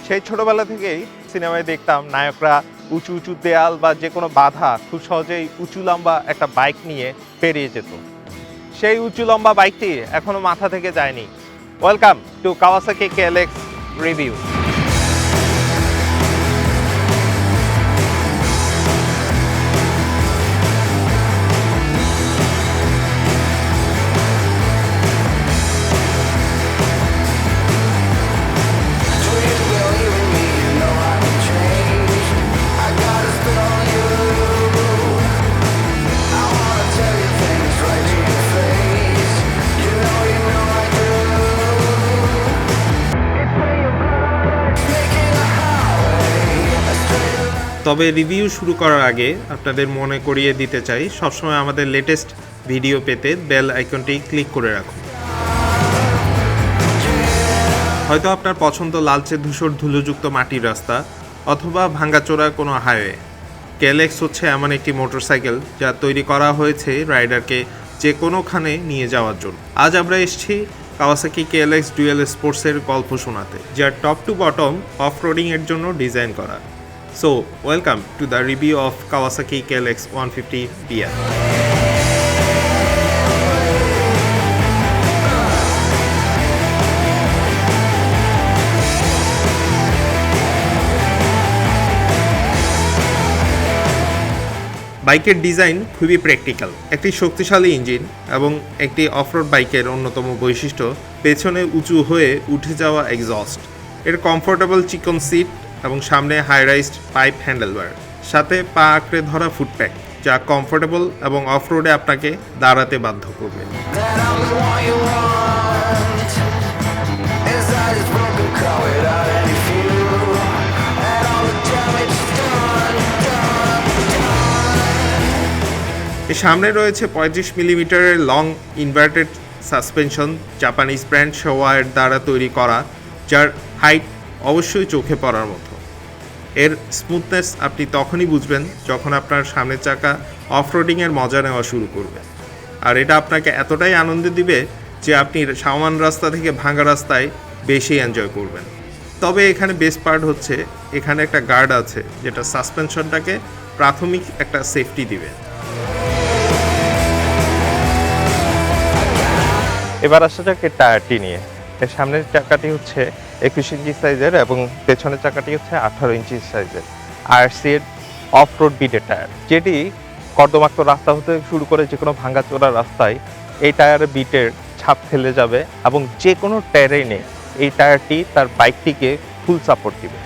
সেই ছোটবেলা থেকেই সিনেমায় দেখতাম নায়করা উঁচু উঁচু দেয়াল বা যে কোনো বাধা খুব সহজেই উঁচু লম্বা একটা বাইক নিয়ে পেরিয়ে যেত। সেই উঁচু লম্বা বাইকটি এখনো মাথা থেকে যায়নি। Welcome to Kawasaki KLX review. তবে রিভিউ শুরু করার আগে আপনাদের মনে করিয়ে দিতে চাই, সবসময় আমাদের লেটেস্ট ভিডিও পেতে বেল আইকনটি ক্লিক করে রাখুন। হয়তো আপনার পছন্দ লালচে ধূসর ধুলোযুক্ত মাটির রাস্তা অথবা ভাঙ্গাচোরা কোনো হাইওয়ে। কেএলএক্স হচ্ছে এমন একটি মোটরসাইকেল যা তৈরি করা হয়েছে রাইডারকে যে কোনোখানে নিয়ে যাওয়ার জন্য। আজ আমরা এসেছি কাওয়াসাকি কেএলএক্স ডুয়েল স্পোর্টসের গল্প শোনাতে, যা টপ টু বটম অফ রোডিংয়ের জন্য ডিজাইন করা। So, welcome to the review of Kawasaki KLX 150 BF. বাইকের ডিজাইন খুবই প্র্যাকটিক্যাল। একটি শক্তিশালী ইঞ্জিন এবং একটি অফরোড বাইকের অন্যতম বৈশিষ্ট্য পেছনে উঁচু হয়ে উঠে যাওয়া এক্সস্ট, এর কমফোর্টেবল চিকন সিট এবং সামনে হাই রাইজড পাইপ হ্যান্ডেলবার, সাথে পা আঁকড়ে ধরা ফুটপ্যাক যা কমফোর্টেবল এবং অফরোডে আপনাকে দাঁড়াতে বাধ্য করবে। এর সামনে রয়েছে 35 মিলিমিটারের long inverted suspension, Japanese brand শোয়ার দ্বারা তৈরি করা, যার হাইট অবশ্যই চোখে পড়ার মতো। এর স্মুথনেস আপনি তখনই বুঝবেন যখন আপনার সামনের চাকা অফরোডিংয়ের মজা নেওয়া শুরু করবে, আর এটা আপনাকে এতটাই আনন্দ দিবে যে আপনি সামান রাস্তা থেকে ভাঙা রাস্তায় বেশি এনজয় করবেন। তবে এখানে বেস্ট পার্ট হচ্ছে এখানে একটা গার্ড আছে যেটা সাসপেনশনটাকে প্রাথমিক একটা সেফটি দিবে। এবার আসা যাক এর টায়ারটি নিয়ে। এর সামনের চাকাটি হচ্ছে 21 ইঞ্চি সাইজের এবং পেছনের চাকাটি হচ্ছে 18 ইঞ্চি সাইজের আরসি এর অফ রোড বিটের টায়ার, যেটি কর্দমাক্ত রাস্তা হতে শুরু করে যে কোনো ভাঙ্গাচোরা রাস্তায় এই টায়ারের বিটের ছাপ ফেলে যাবে এবং যে কোনো টেরেনে এই টায়ারটি তার বাইকটিকে ফুল সাপোর্ট দিবে।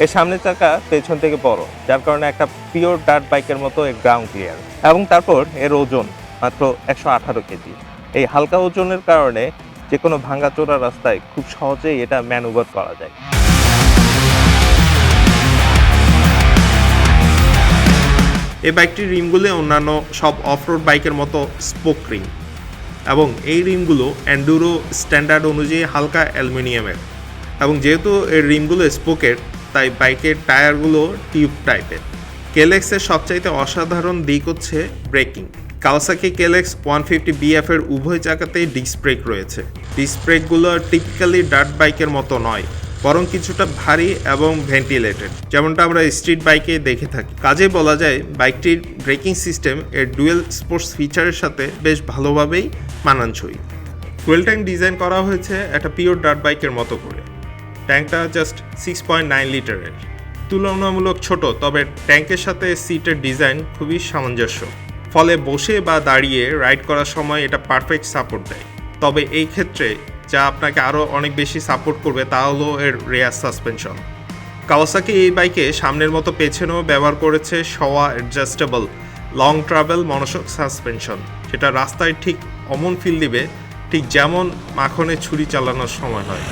এর সামনের চাকা পেছন থেকে বড়, যার কারণে একটা পিওর ডার্ট বাইকের মতো গ্রাউন্ড ক্লিয়ার, এবং তারপর এর ওজন মাত্র 118 কেজি। এই হালকা ওজনের কারণে যে কোনো ভাঙ্গাচোরা রাস্তায় খুব সহজেই এটা ম্যানুভার করা যায়। এই বাইকটির রিমগুলো অন্যান্য সব অফরোড বাইকের মতো স্পোক রিম, এবং এই রিমগুলো এন্ডুরো স্ট্যান্ডার্ড অনুযায়ী হালকা অ্যালুমিনিয়ামের, এবং যেহেতু এর রিমগুলো স্পোকের তাই বাইকের টায়ারগুলো টিউব টাইপের। কেএলএক্সের সবচাইতে অসাধারণ দিক হচ্ছে ব্রেকিং। কাওয়াসাকি কেএলএক্স 150 BF এর উভয় চাকাতেই ডিস্ক ব্রেক রয়েছে। ডিস্ক ব্রেকগুলো টিপিক্যালি ডার্ট বাইকের মতো নয়, বরং কিছুটা ভারী এবং ভেন্টিলেটেড, যেমনটা আমরা স্ট্রিট বাইকে দেখে থাকি। কাজে বলা যায় বাইকটির ব্রেকিং সিস্টেম এর ডুয়েল স্পোর্টস ফিচারের সাথে বেশ ভালোভাবেই মানানসই। ফুয়েল ট্যাঙ্ক ডিজাইন করা হয়েছে একটা পিওর ডার্ট বাইকের মতো করে। ট্যাঙ্কটা জাস্ট 6.9 লিটারের, তুলনামূলক ছোট, তবে ট্যাঙ্কের সাথে সিটের ডিজাইন খুবই সামঞ্জস্য, ফলে বসে বা দাঁড়িয়ে রাইড করার সময় এটা পারফেক্ট সাপোর্ট দেয়। তবে এই ক্ষেত্রে যা আপনাকে আরও অনেক বেশি সাপোর্ট করবে তা হলো এর রেয়ার সাসপেনশন। কাওয়াসাকি এই বাইকে সামনের মতো পেছনেও ব্যবহার করেছে শোয়া adjustable long travel monoshock suspension, যেটা রাস্তায় ঠিক অমন ফিল দিবে ঠিক যেমন মাখনে ছুরি চালানোর সময় হয়।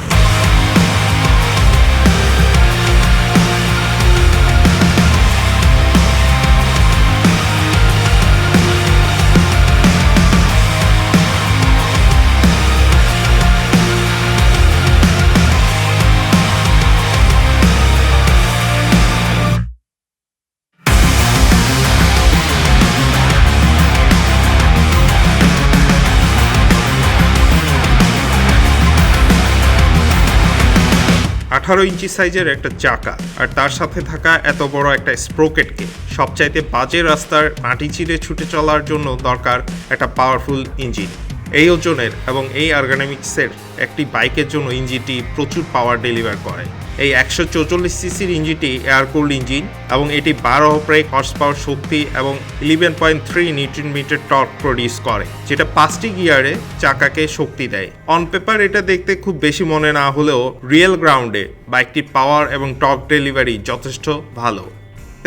18 ইঞ্চি সাইজের একটা চাকা আর তার সাথে থাকা এত বড় একটা স্প্রোকেটকে সবচাইতে বাজে রাস্তার মাটি চিরে ছুটে চলার জন্য দরকার একটা পাওয়ারফুল ইঞ্জিন। এই ওজনের এবং এই আর্গোনমিক্সের একটি বাইকের জন্য ইঞ্জিনটি প্রচুর পাওয়ার ডেলিভার করে। এই 144 সিসির ইঞ্জিনটি এয়ার কুলড ইঞ্জিন এবং এটি 12 হর্স পাওয়ার শক্তি এবং 11.3 নিউটন মিটার টর্ক প্রডিউস করে, যেটা 5টি গিয়ারে চাকাকে শক্তি দেয়। অন পেপার এটা দেখতে খুব বেশি মনে না হলেও রিয়েল গ্রাউন্ডে বাইকটির পাওয়ার এবং টর্ক ডেলিভারি যথেষ্ট ভালো।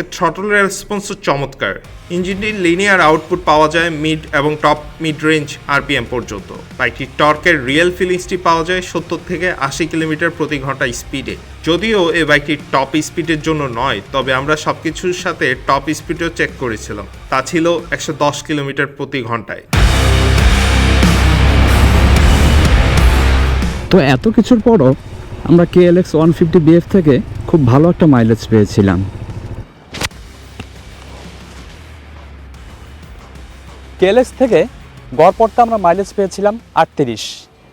এর থ্রটল রেসপন্সও চমৎকার। ইঞ্জিনটির লিনিয়ার আউটপুট পাওয়া যায় মিড এবং টপ মিড রেঞ্জ আরপিএম পর্যন্ত। বাইকটির টর্কের রিয়েল ফিলিংসটি পাওয়া যায় 70 থেকে 80 কিলোমিটার প্রতি ঘন্টা স্পিডে। যদিও এই বাইকটি টপ স্পিডের জন্য নয়, তবে আমরা সবকিছুর সাথে টপ স্পিডও চেক করেছিলাম, তা ছিল 110 কিলোমিটার প্রতি ঘন্টায়। তো এত কিছুর পরও আমরা KLX 150BF থেকে খুব ভালো একটা মাইলেজ পেয়েছিলাম। KLX থেকে গড়পড়তা আমরা মাইলেজ পেয়েছিলাম 38,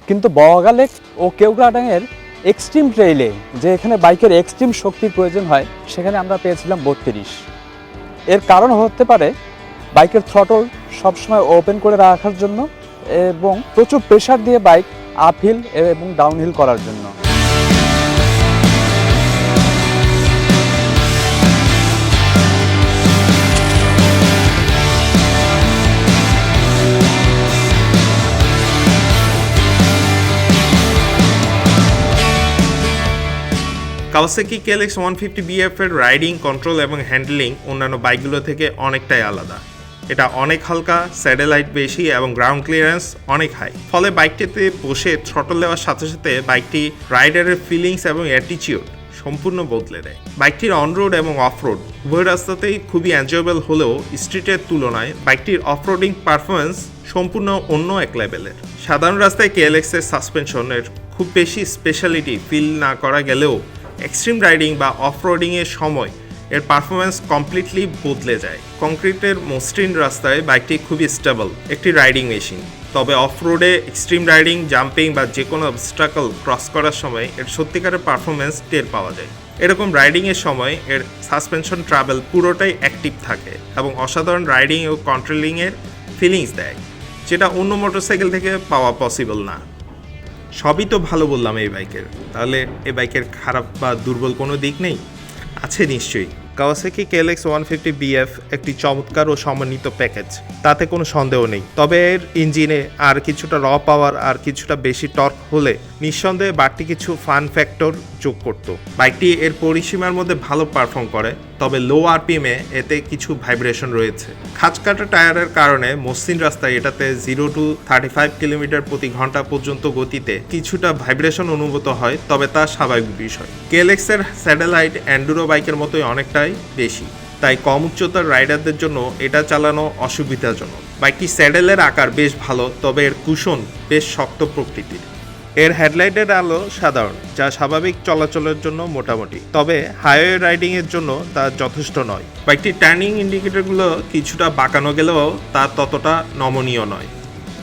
কিন্তু বওয়াগা লেক ও কেওক্রাডাংয়ের এক্সট্রিম ট্রেইলে যে এখানে বাইকের এক্সট্রিম শক্তির প্রয়োজন হয় সেখানে আমরা পেয়েছিলাম 32। এর কারণ হতে পারে বাইকের থ্রটল সবসময় ওপেন করে রাখার জন্য এবং প্রচুর প্রেশার দিয়ে বাইক আপহিল এবং ডাউনহিল করার জন্য। কাওয়াসাকি KLX 150BF এর রাইডিং, কন্ট্রোল এবং হ্যান্ডলিং অন্যান্য বাইকগুলো থেকে অনেকটাই আলাদা। এটা অনেক হালকা, স্যাটেলাইট বেশি এবং গ্রাউন্ড ক্লিয়ারেন্স অনেক হাই। ফলে বাইকটিতে বসে থ্রটল দেওয়ার সাথে সাথে বাইকটি রাইডারের ফিলিংস এবং অ্যাটিটিউড সম্পূর্ণ বদলে দেয়। বাইকটির অনরোড এবং অফরোড উভয় রাস্তাতেই খুবই এনজয়েবল হলেও স্ট্রিটের তুলনায় বাইকটির অফরোডিং পারফরমেন্স সম্পূর্ণ অন্য এক লেভেলের। সাধারণ রাস্তায় KLX এর সাসপেনশনের খুব বেশি স্পেশালিটি ফিল না করা গেলেও এক্সট্রিম রাইডিং বা অফরোডিংয়ের সময় এর পারফরমেন্স কমপ্লিটলি বদলে যায়। কংক্রিটের মসৃণ রাস্তায় বাইকটি খুবই স্টেবল একটি রাইডিং মেশিন, তবে অফরোডে এক্সট্রিম রাইডিং, জাম্পিং বা যে কোনো অবস্ট্রাকল ক্রস করার সময় এর সত্যিকারের পারফরমেন্স টের পাওয়া যায়। এরকম রাইডিংয়ের সময় এর সাসপেনশন ট্রাভেল পুরোটাই অ্যাক্টিভ থাকে এবং অসাধারণ রাইডিং ও কন্ট্রোলিংয়ের ফিলিংস দেয়, যেটা অন্য মোটরসাইকেল থেকে পাওয়া পসিবল না। সবই তো ভালো বললাম এই বাইকের, তাহলে এই বাইকের খারাপ বা দুর্বল কোনো দিক নেই? আছে নিশ্চয়ই। কাওয়াসাকি KLX 150BF একটি চমৎকার ও সমন্বিত প্যাকেজ, তাতে কোনো সন্দেহ নেই। তবে এর ইঞ্জিনে আর কিছুটা র পাওয়ার আর কিছুটা বেশি টর্ক হলে নিঃসন্দেহে বাড়তি কিছু ফান ফ্যাক্টর যোগ করত। বাইকটি এর পরিসীমার মধ্যে ভালো পারফর্ম করে, তবে লো আরপিএমে এতে কিছু ভাইব্রেশন রয়েছে। খাঁজকাটা টায়ারের কারণে মসৃণ রাস্তায় এটাতে 0 to 35 কিলোমিটার প্রতি ঘন্টা পর্যন্ত গতিতে কিছুটা ভাইব্রেশন অনুভূত হয়, তবে তা স্বাভাবিক বিষয়। KLX এর স্যাটেলাইট এন্ডুরো বাইকের মতোই অনেকটাই বেশি, তাই কম উচ্চতার রাইডারদের জন্য এটা চালানো অসুবিধাজনক। বাইকটি স্যাডেলের আকার বেশ ভালো, তবে এর কুশন বেশ শক্ত প্রকৃতির। এর হেডলাইটের আলো সাধারণ, যা স্বাভাবিক চলাচলের জন্য মোটামুটি, তবে হাইওয়ে রাইডিং এর জন্য তা যথেষ্ট নয়। বাইকটির টার্নিং ইন্ডিকেটরগুলো কিছুটা বাঁকানো গেলেও তা ততটা নমনীয় নয়,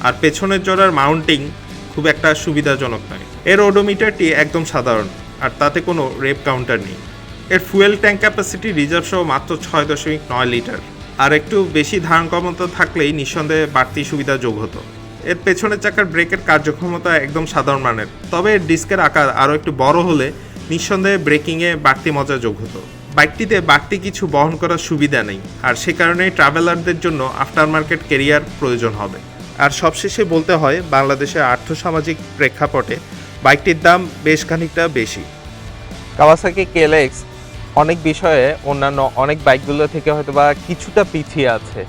আর পেছনের জোড়ার মাউন্টিং খুব একটা সুবিধাজনক নয়। এর ওডোমিটারটি একদম সাধারণ, আর তাতে কোনো রেপ কাউন্টার নেই। এর ফুয়েল ট্যাঙ্ক ক্যাপাসিটি রিজার্ভ সহ মাত্র 6.9 লিটার, আর একটু বেশি ধারণ ক্ষমতা থাকলেই নিঃসন্দেহে বাড়তি সুবিধা যোগ হতো। এর পেছনের চাকার ব্রেকের কার্যক্ষমতা একদম সাধারণ মানের, তবে এর ডিস্কের আকার আরও একটু বড় হলে নিঃসন্দেহে ব্রেকিংয়ে বাড়তি মজা যোগ হতো। বাইকটিতে বাড়তি কিছু বহন করার সুবিধা নেই, আর সে কারণেই ট্রাভেলারদের জন্য আফটার মার্কেট ক্যারিয়ার প্রয়োজন হবে। আর সবশেষে বলতে হয়, বাংলাদেশের আর্থসামাজিক প্রেক্ষাপটে বাইকটির দাম বেশ খানিকটা বেশি। কাওয়াসাকি KLX অনেক বিষয়ে অন্যান্য অনেক বাইকগুলো থেকে হয়তোবা কিছুটা পিছিয়ে আছে।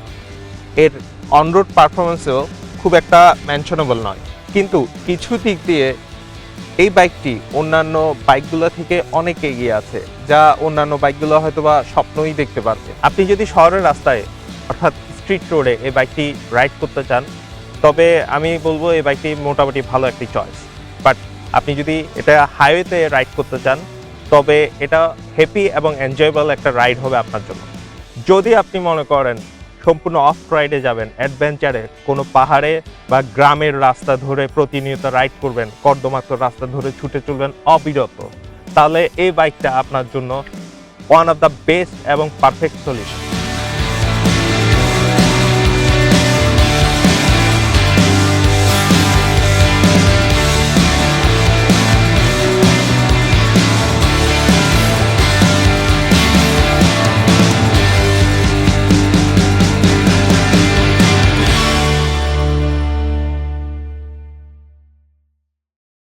এর অনরোড পারফরমেন্সও খুব একটা মেনশনেবল নয়, কিন্তু কিছু দিক দিয়ে এই বাইকটি অন্যান্য বাইকগুলো থেকে অনেক এগিয়ে আছে, যা অন্যান্য বাইকগুলো হয়তোবা স্বপ্নই দেখতে পারবে। আপনি যদি শহরের রাস্তায় অর্থাৎ স্ট্রিট রোডে এই বাইকটি রাইড করতে চান, তবে আমি বলবো এই বাইকটি মোটামুটি ভালো একটি চয়েস। বাট আপনি যদি এটা হাইওয়েতে রাইড করতে চান, তবে এটা হ্যাপি এবং এনজয়েবল একটা রাইড হবে আপনার জন্য। যদি আপনি মনে করেন সম্পূর্ণ অফ রাইডে যাবেন, অ্যাডভেঞ্চারে কোনো পাহাড়ে বা গ্রামের রাস্তা ধরে প্রতিনিয়ত রাইড করবেন, কর্দমাক্ত রাস্তা ধরে ছুটে চলবেন অবিরত, তাহলে এই বাইকটা আপনার জন্য ওয়ান অফ দ্য বেস্ট এবং পারফেক্ট সলিউশন।